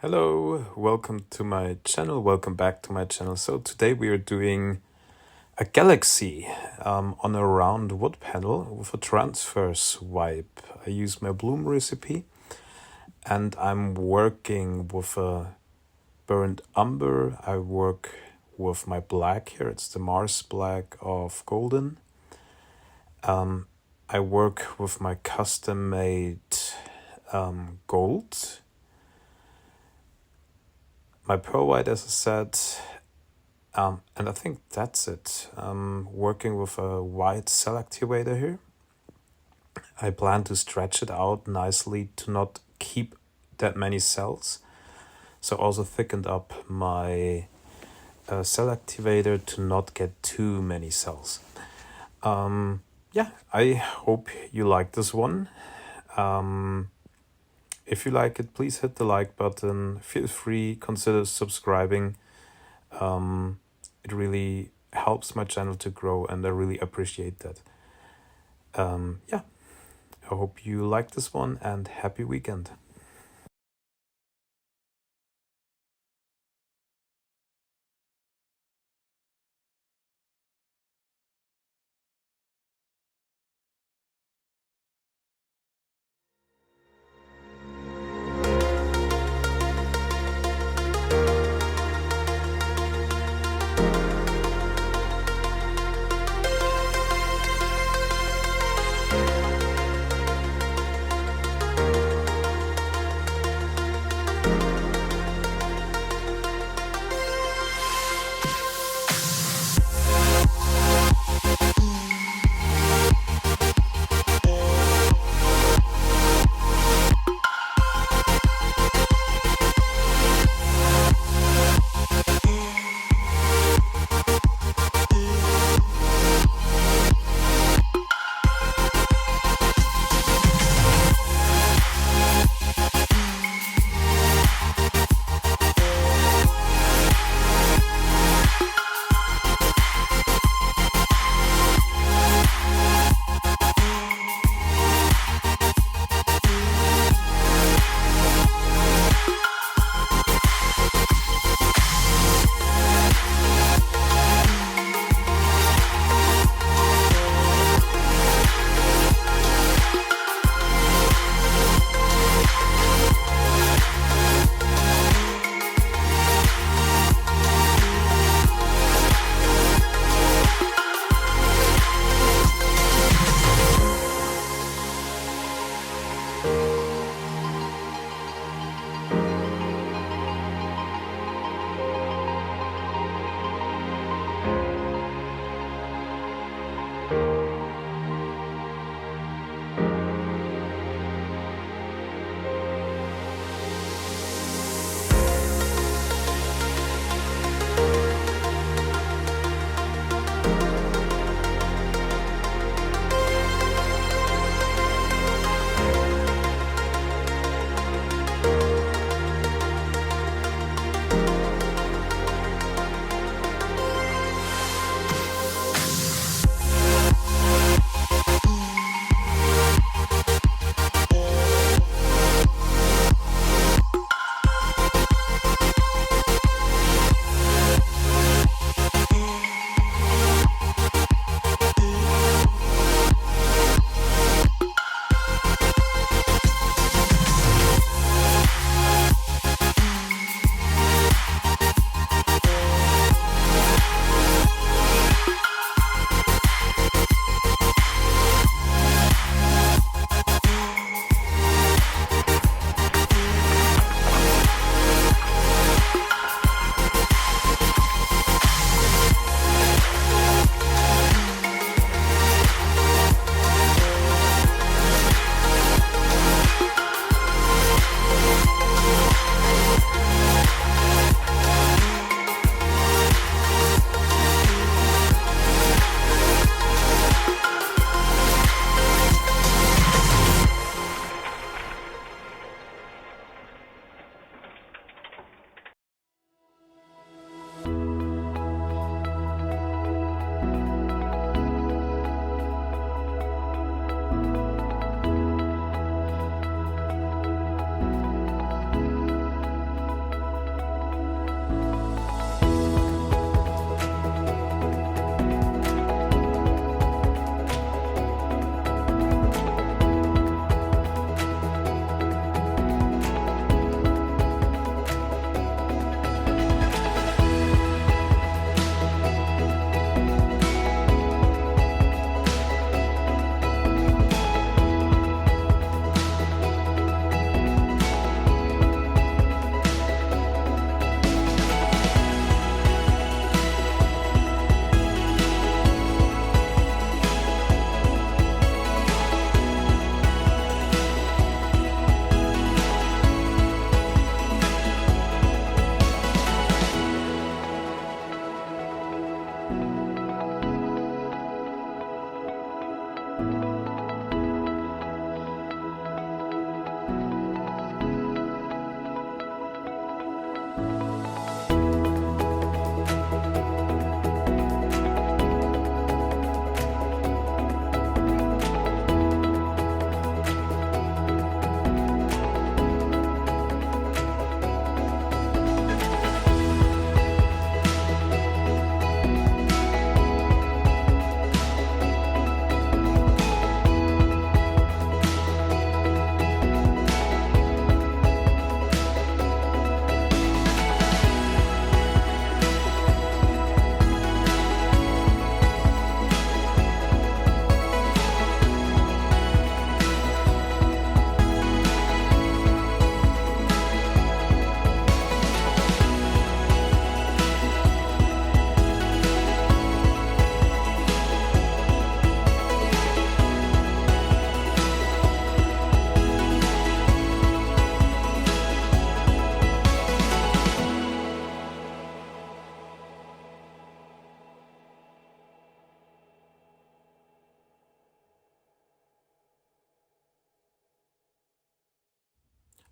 Hello, welcome to my channel, welcome back to my channel. So today we are doing a galaxy on a round wood panel with a transfer swipe. I use my Bloom recipe and I'm working with a burnt umber. I work with my black here, it's the Mars black of Golden. I work with my custom made gold. My pearl white, as I said, and I think that's it. I'm working with a white cell activator here. I plan to stretch it out nicely to not keep that many cells. So also thickened up my cell activator to not get too many cells. Yeah, I hope you like this one. If you like it, please hit the like button. Feel free, consider subscribing. It really helps my channel to grow and I really appreciate that. Yeah, I hope you like this one and happy weekend.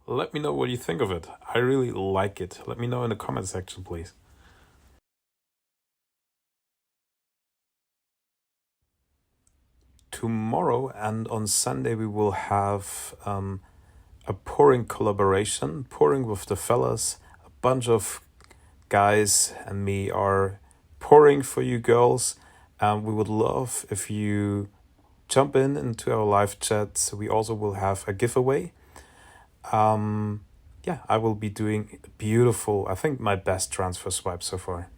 Let me know what you think of it. I really like it. Let me know in the comment section, please. Tomorrow and on Sunday, we will have a pouring collaboration, pouring with the fellas. A bunch of guys and me are pouring for you girls. We would love if you jump into our live chat. We also will have a giveaway. Yeah, I will be doing beautiful, I think my best transfer swipe so far.